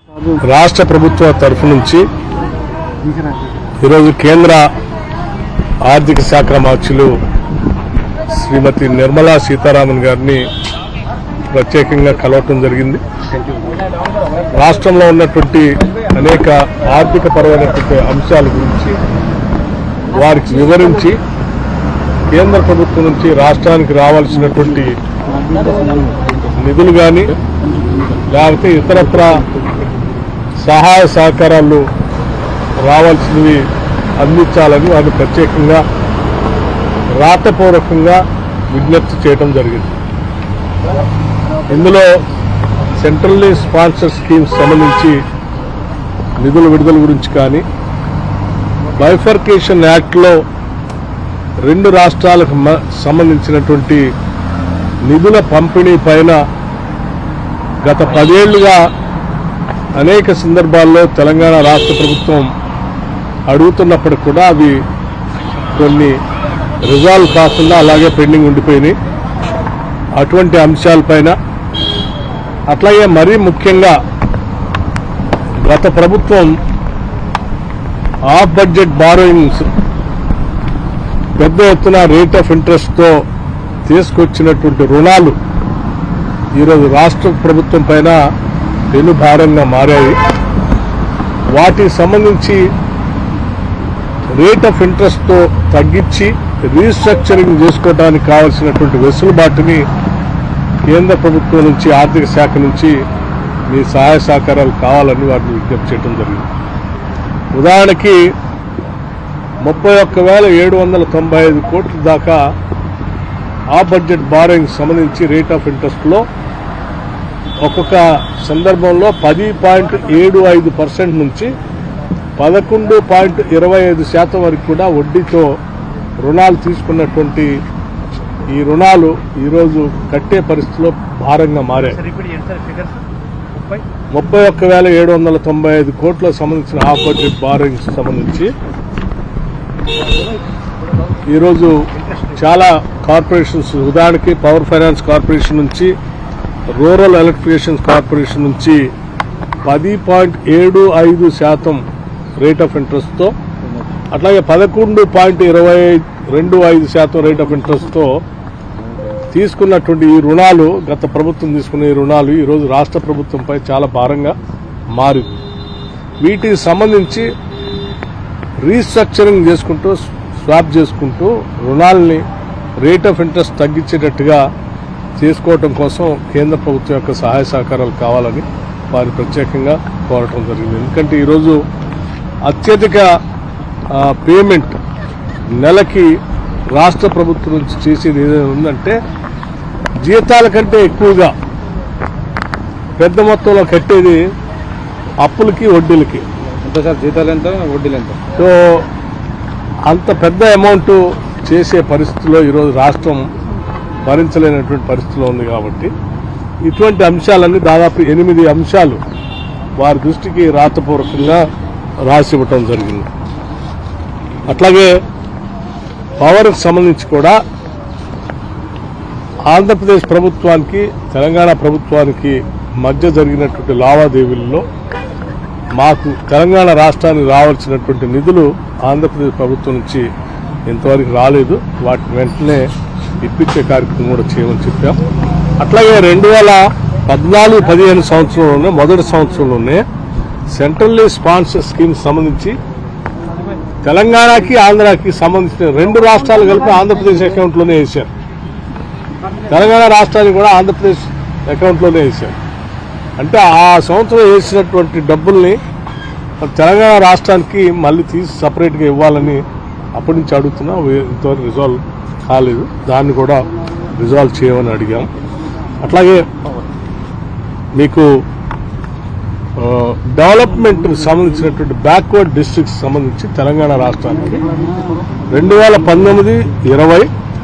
రాష్ట్ర ప్రభుత్వ తరఫు నుంచి ఈరోజు కేంద్ర ఆర్థిక శాఖ మంత్రులు శ్రీమతి నిర్మలా సీతారామన్ గారిని ప్రత్యేకంగా కలవటం జరిగింది. రాష్ట్రంలో ఉన్నటువంటి అనేక ఆర్థిక పరమైనటువంటి అంశాల గురించి వారికి వివరించి కేంద్ర ప్రభుత్వం నుంచి రాష్ట్రానికి రావాల్సినటువంటి నిధులు కానీ లేకపోతే ఇతరత్ర సహాయ సహకారాలు రావాల్సినవి అందించాలని వారిని ప్రత్యేకంగా రాతపూర్వకంగా విజ్ఞప్తి చేయడం జరిగింది. ఇందులో సెంట్రల్లీ స్పాన్సర్ స్కీమ్స్ సంబంధించి నిధుల విడుదల గురించి కానీ, బైఫర్కేషన్ యాక్ట్లో 2 రాష్ట్రాలకు సంబంధించినటువంటి నిధుల పంపిణీ పైన గత 10 ఏళ్లుగా అనేక సందర్భాల్లో తెలంగాణ రాష్ట్ర ప్రభుత్వం అడుగుతున్నప్పటికి కూడా అవి కొన్ని రిజాల్వ్ కాకుండా అలాగే పెండింగ్ ఉండిపోయినాయి. అటువంటి అంశాలపైన అట్లాగే మరీ ముఖ్యంగా గత ప్రభుత్వం ఆఫ్ బడ్జెట్ బారోయింగ్స్ పెద్ద ఎత్తున రేట్ ఆఫ్ ఇంట్రెస్ట్తో తీసుకొచ్చినటువంటి రుణాలు ఈరోజు రాష్ట్ర ప్రభుత్వం పైన పెను భారంగా మారాయి. వాటికి సంబంధించి రేట్ ఆఫ్ ఇంట్రెస్ట్తో తగ్గించి రీస్ట్రక్చరింగ్ చేసుకోవడానికి కావాల్సినటువంటి వెసులుబాటుని కేంద్ర ప్రభుత్వం నుంచి, ఆర్థిక శాఖ నుంచి మీ సహాయ సహకారాలు కావాలని వాటిని విజ్ఞప్తి చేయడం జరిగింది. ఉదాహరణకి 31,795 కోట్ల దాకా ఆ బడ్జెట్ బారోయింగ్ సంబంధించి రేట్ ఆఫ్ ఇంట్రెస్ట్లో ఒక్కొక్క సందర్భంలో 10.75% నుంచి 11.25% వరకు కూడా వడ్డీతో రుణాలు తీసుకున్నటువంటి ఈ రుణాలు ఈరోజు కట్టే పరిస్థితిలో భారంగా మారాయి. 31,795 కోట్లకు సంబంధించిన ఆ బడ్జెట్ బారోయింగ్స్ సంబంధించి ఈరోజు చాలా కార్పొరేషన్స్, ఉదాహరణకి పవర్ ఫైనాన్స్ కార్పొరేషన్ నుంచి, రూరల్ ఎలక్ట్రిఫికేషన్ కార్పొరేషన్ నుంచి 10.75% రేట్ ఆఫ్ ఇంట్రెస్ట్తో, అట్లాగే 11.25% రేట్ ఆఫ్ ఇంట్రెస్ట్తో తీసుకున్నటువంటి ఈ రుణాలు, గత ప్రభుత్వం తీసుకున్న ఈ రుణాలు ఈరోజు రాష్ట్ర ప్రభుత్వంపై చాలా భారంగా మారింది. వీటికి సంబంధించి రీస్ట్రక్చరింగ్ చేసుకుంటూ, స్వాప్ చేసుకుంటూ రుణాలని రేట్ ఆఫ్ ఇంట్రెస్ట్ తగ్గించేటట్టుగా చేసుకోవటం కోసం కేంద్ర ప్రభుత్వం యొక్క సహాయ సహకారాలు కావాలని వారు ప్రత్యేకంగా కోరటం జరిగింది. ఎందుకంటే ఈరోజు అత్యధిక పేమెంట్ నెలకి రాష్ట్ర ప్రభుత్వం నుంచి చేసేది ఏదైనా ఉందంటే జీతాల కంటే ఎక్కువగా పెద్ద మొత్తంలో కట్టేది అప్పులకి, వడ్డీలకి. ఎంత సార్ జీతాలు ఎంత, వడ్డీలు ఎంత? సో అంత పెద్ద అమౌంట్ చేసే పరిస్థితిలో ఈరోజు రాష్ట్రం భరించలేనటువంటి పరిస్థితిలో ఉంది. కాబట్టి ఇటువంటి అంశాలన్నీ దాదాపు 8 అంశాలు వారి దృష్టికి రాతపూర్వకంగా రాసివ్వటం జరిగింది. అట్లాగే పవర్కి సంబంధించి కూడా ఆంధ్రప్రదేశ్ ప్రభుత్వానికి, తెలంగాణ ప్రభుత్వానికి మధ్య జరిగినటువంటి లావాదేవీల్లో మాకు తెలంగాణ రాష్ట్రానికి రావాల్సినటువంటి నిధులు ఆంధ్రప్రదేశ్ ప్రభుత్వం నుంచి ఇంతవరకు రాలేదు. వాటిని వెంటనే ఇప్పించే కార్యక్రమం కూడా చేయమని చెప్పాం. అట్లాగే 2014-15 సంవత్సరంలోనే, మొదటి సంవత్సరంలోనే సెంట్రల్లీ స్పాన్సర్ స్కీమ్స్ సంబంధించి తెలంగాణకి, ఆంధ్రాకి సంబంధించిన 2 రాష్ట్రాలు కలిపి ఆంధ్రప్రదేశ్ అకౌంట్లోనే వేశారు. తెలంగాణ రాష్ట్రానికి కూడా ఆంధ్రప్రదేశ్ అకౌంట్లోనే వేశారు. అంటే ఆ సంవత్సరం వేసినటువంటి డబ్బుల్ని తెలంగాణ రాష్ట్రానికి మళ్ళీ తీసి సపరేట్గా ఇవ్వాలని అప్పటి నుంచి అడుగుతున్నా, ఇంతవరకు రిజాల్వ్ కాలేదు. దాన్ని కూడా రిజాల్వ్ చేయమని అడిగాం. అట్లాగే మీకు డెవలప్మెంట్ సంబంధించినటువంటి బ్యాక్వర్డ్ డిస్ట్రిక్ట్స్ సంబంధించి తెలంగాణ రాష్ట్రానికి 2019-20,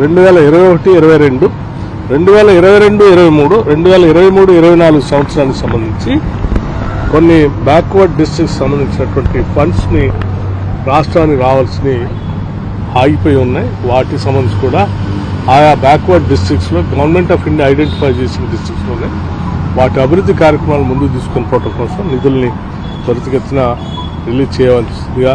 2021-22, 2022-23, 2023-24 సంవత్సరానికి సంబంధించి కొన్ని బ్యాక్వర్డ్ డిస్ట్రిక్ట్స్ సంబంధించినటువంటి ఫండ్స్ని రాష్ట్రానికి రావాల్సినవి ఆగిపోయి ఉన్నాయి. వాటికి సంబంధించి కూడా ఆయా బ్యాక్వర్డ్ డిస్ట్రిక్ట్స్లో గవర్నమెంట్ ఆఫ్ ఇండియా ఐడెంటిఫై చేసిన డిస్ట్రిక్ట్స్లోనే వాటి అభివృద్ధి కార్యక్రమాలు ముందుకు తీసుకుని పోవడం కోసం నిధుల్ని త్వరితగతిన రిలీజ్ చేయవలసిందిగా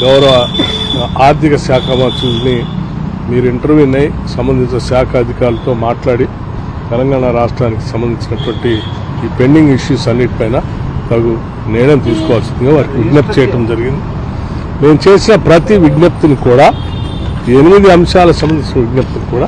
గౌరవ ఆర్థిక శాఖ మంత్రుల్ని మీరు ఇంటర్వ్యూని సంబంధిత శాఖ అధికారులతో మాట్లాడి తెలంగాణ రాష్ట్రానికి సంబంధించినటువంటి ఈ పెండింగ్ ఇష్యూస్ అన్నిటిపైన తగు నిర్ణయం తీసుకోవాల్సిందిగా వారికి విజ్ఞప్తి చేయడం జరిగింది. మేము చేసిన ప్రతి విజ్ఞప్తిని కూడా 8 అంశాలకు సంబంధించిన విజ్ఞప్తిని కూడా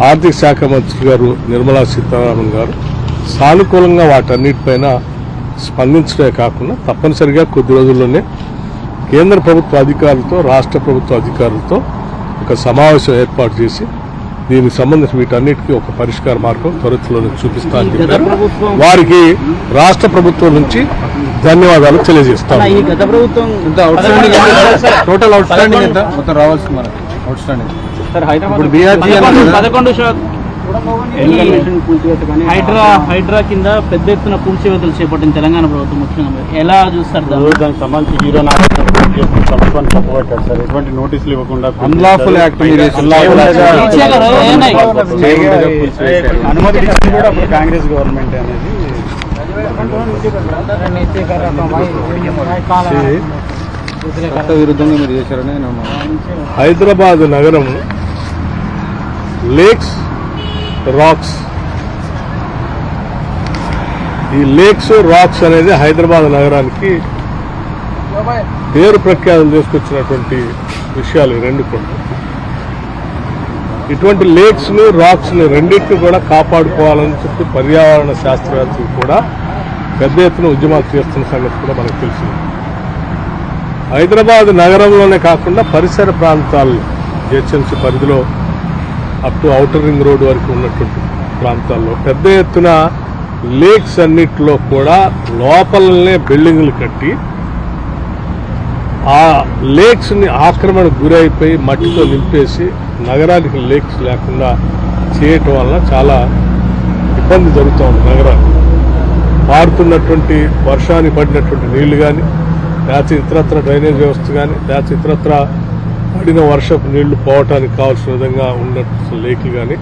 ఆర్థిక శాఖ మంత్రి గారు నిర్మలా సీతారామన్ గారు సానుకూలంగా వాటన్నిటిపైన స్పందించడమే కాకుండా తప్పనిసరిగా కొద్ది రోజుల్లోనే కేంద్ర ప్రభుత్వ అధికారులతో రాష్ట్ర ప్రభుత్వ అధికారులతో ఒక సమావేశం ఏర్పాటు చేసి దీనికి సంబంధించి వీటన్నిటికీ ఒక పరిష్కార మార్గం త్వరలోనే చూపిస్తానని చెప్పారు. వారికి రాష్ట్ర ప్రభుత్వం నుంచి ధన్యవాదాలు తెలియజేస్తాను. టోటల్ అవుట్ స్టాండింగ్ ఎంత మొత్తం రావాల్సింది మనకి అవుట్ స్టాండింగ్ ఇప్పుడు BRG హైడ్రా కింద పెద్ద ఎత్తున కూల్చివేతలు చేపట్టింది తెలంగాణ ప్రభుత్వం. ముఖ్యంగా ఎలా చూస్తారు దానికి సంబంధించి హీరో సార్ ఎటువంటి నోటీసులు ఇవ్వకుండా అన్లాఫుల్ అనుమతి ఇచ్చింది కూడా అప్పుడు కాంగ్రెస్ గవర్నమెంట్ అనేది చట్ట విరుద్ధంగా మీరు చేశారని హైదరాబాద్ నగరం లేక్స్ రాక్స్, ఈ లేక్స్ రాక్స్ అనేది హైదరాబాద్ నగరానికి పేరు ప్రఖ్యాతులు తీసుకొచ్చినటువంటి విషయాలు ఈ రెండు కూడా. ఇటువంటి లేక్స్ ని రాక్స్ ని రెండింటిని కూడా కాపాడుకోవాలని చెప్పి పర్యావరణ శాస్త్రవేత్తలు కూడా పెద్ద ఎత్తున ఉద్యమాలు చేస్తున్న సంగతి కూడా మనకు తెలిసింది. హైదరాబాద్ నగరంలోనే కాకుండా పరిసర ప్రాంతాల్లో జిహెచ్ఎంసీ పరిధిలో up to outer ring road వరకు ఉన్నటువంటి ప్రాంతాల్లో పెద్ద ఎత్తున లేక్స్ అన్నిటిలో కూడా లోపలనే బిల్డింగులు కట్టి ఆ లేక్స్ ని ఆక్రమణకు గురైపోయి మట్టితో నింపేసి నగరానికి లేక్స్ లేకుండా చేయటం వల్ల చాలా ఇబ్బంది జరుగుతూ ఉంది. నగరానికి పారుతున్నటువంటి వర్షానికి పడినటువంటి నీళ్లు కానీ, లేకపోతే ఇతరత్ర డ్రైనేజ్ వ్యవస్థ కానీ, లేకపోతే ఇతరత్ర పడిన వర్షపు నీళ్లు పోవటానికి కావాల్సిన విధంగా ఉన్నటువంటి లేకులు కానీ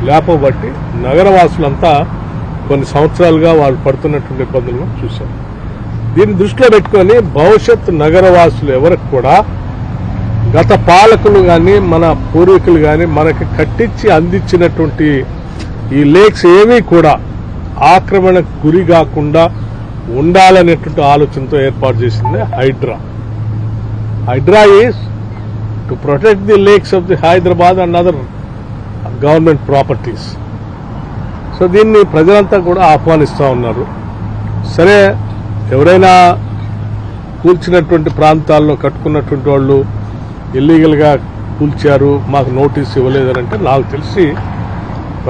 లేపబట్టి నగరవాసులంతా కొన్ని సంవత్సరాలుగా వాళ్ళు పడుతున్నటువంటి ఇబ్బందులను చూశారు. దీన్ని దృష్టిలో పెట్టుకొని భవిష్యత్ నగరవాసులు ఎవరికి కూడా గత పాలకులు కానీ మన పూర్వీకులు కానీ మనకి కట్టించి అందించినటువంటి ఈ లేక్స్ ఏమీ కూడా ఆక్రమణకు గురి కాకుండా ఉండాలనేటువంటి ఆలోచనతో ఏర్పాటు చేసింది HYDRAA. HYDRAA is to protect the lakes of the Hyderabad and other government properties. So దీన్ని ప్రజలంతా కూడా ఆహ్వానిస్తూ ఉన్నారు. సరే, ఎవరైనా కూల్చినటువంటి ప్రాంతాల్లో కట్టుకున్నటువంటి వాళ్ళు ఇల్లీగల్గా కూల్చారు, మాకు నోటీస్ ఇవ్వలేదనంటే నాకు తెలిసి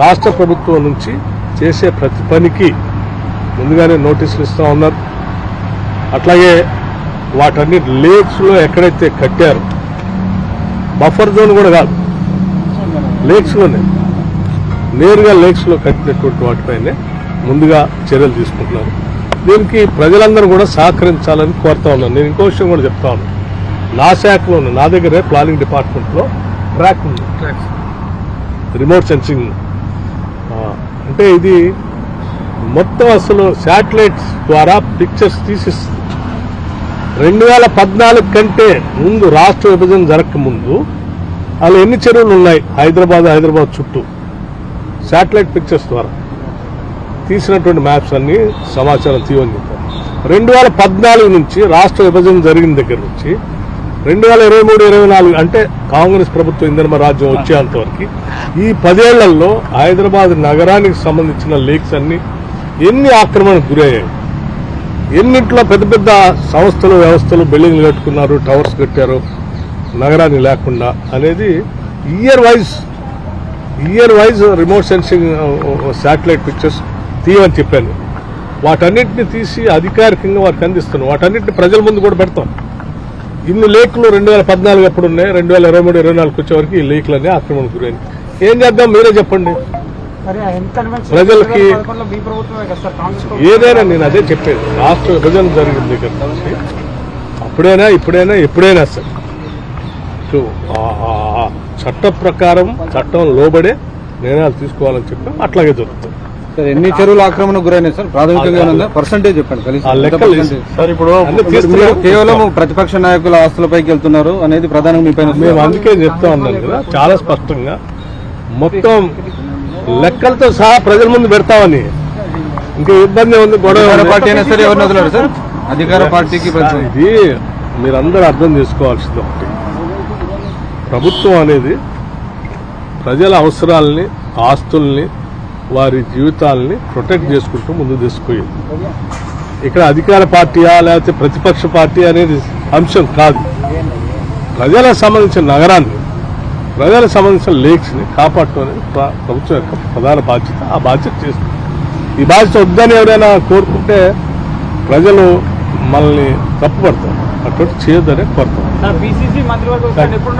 రాష్ట్ర ప్రభుత్వం నుంచి చేసే ప్రతి పనికి ముందుగానే నోటీసులు ఇస్తూ ఉన్నారు. అట్లాగే వాటన్నిటి లేక్స్లో ఎక్కడైతే కట్టారో బఫర్ జోన్ కూడా కాదు, లేక్స్లోనే నేరుగా లేక్స్లో కట్టినటువంటి వాటిపైనే ముందుగా చర్యలు తీసుకుంటున్నారు. దీనికి ప్రజలందరూ కూడా సహకరించాలని కోరుతా ఉన్నాను. నేను ఇంకో విషయం కూడా చెప్తా ఉన్నాను. నా శాఖలో ఉన్న నా దగ్గరే ప్లానింగ్ డిపార్ట్మెంట్లో ట్రాక్ ఉంది, రిమోట్ సెన్సింగ్. అంటే ఇది మొత్తం అసలు శాటిలైట్స్ ద్వారా పిక్చర్స్ తీసిస్తుంది. 2014 కంటే ముందు, రాష్ట్ర విభజన జరగక ముందు అలా ఎన్ని చెరువులు ఉన్నాయి హైదరాబాద్ చుట్టూ శాటిలైట్ పిక్చర్స్ ద్వారా తీసినటువంటి మ్యాప్స్ అన్ని సమాచారం తీయని చెప్పారు. 2014 నుంచి రాష్ట్ర విభజన జరిగిన దగ్గర నుంచి 2023-24 అంటే కాంగ్రెస్ ప్రభుత్వం ఇంధన రాజ్యం వచ్చేంతవరకు ఈ 10 ఏళ్లలో హైదరాబాద్ నగరానికి సంబంధించిన లేక్స్ అన్ని ఎన్ని ఆక్రమణకు గురయ్యాయి, ఎన్నింటిలో పెద్ద పెద్ద సంస్థలు వ్యవస్థలు బిల్డింగ్లు కట్టుకున్నారు, టవర్స్ కట్టారు నగరాన్ని లేకుండా అనేది year wise remote sensing satellite pictures తీయమని చెప్పాను. వాటన్నిటిని తీసి అధికారికంగా వారికి అందిస్తున్నాం. వాటన్నిటిని ప్రజల ముందు కూడా పెడతాం. ఇన్ని లేకులు 2014 ఎప్పుడు ఉన్నాయి, 2023-24 వచ్చేవరకు ఈ లేకులన్నీ ఆక్రమణకు గురైంది. ఏం చేద్దాం మీరే చెప్పండి. ప్రజలకి ఏదైనా నేను అదే చెప్పేది, రాష్ట్ర విభజన జరిగిన దగ్గర నుంచి అప్పుడైనా ఎప్పుడైనా సరే చట్ట ప్రకారం చట్టం లోబడే నిర్ణయాలు తీసుకోవాలని చెప్పాం. అట్లాగే జరుగుతుంది. సార్ ఎన్ని చెరువులు ఆక్రమణకు గురైనాయి సార్ ప్రాథమికంగా ఉందా పర్సంటేజ్ చెప్పండి కలిసి ఆ ఎంత లెక్కలు percentage? సార్ ఇప్పుడు అన్ని మీరు తీస్తున్నారు. కేవలం ప్రతిపక్ష నాయకుల ఆస్తులపైకి వెళ్తున్నారు అనేది ప్రధానంగా మీ పైన మేము అందుకే చెప్తా ఉన్నాం కదా చాలా స్పష్టంగా మొత్తం లెక్కలతో సహా ప్రజల ముందు పెడతామని. ఇంకా ఇబ్బంది ఉంది అధికార గొడవ పార్టీ అయినా సరే ఎవరిని వదలరు సార్ అధికార పార్టీకి ప్రతి- ఇది మీరందరూ అర్థం చేసుకోవాల్సింది ఒకటి, ప్రభుత్వం అనేది ప్రజల అవసరాలని ఆస్తుల్ని వారి జీవితాలని ప్రొటెక్ట్ చేసుకుంటూ ముందుకు తీసుకుపోయింది. ఇక్కడ అధికార పార్టీయా లేకపోతే ప్రతిపక్ష పార్టీ అనేది అంశం కాదు. ప్రజలకు సంబంధించిన నగరాన్ని, ప్రజలకు సంబంధించిన లేక్స్ని కాపాడటం అనేది ప్రభుత్వం యొక్క ప్రధాన బాధ్యత. ఆ బాధ్యత చేస్తుంది. ఈ బాధ్యత వద్దని ఎవరైనా కోరుకుంటే ప్రజలు మనల్ని తప్పుపడతారు. అటువంటి చేయొద్దనే కోరుతాం. పిసిసి మంత్రివర్గం ఎప్పుడు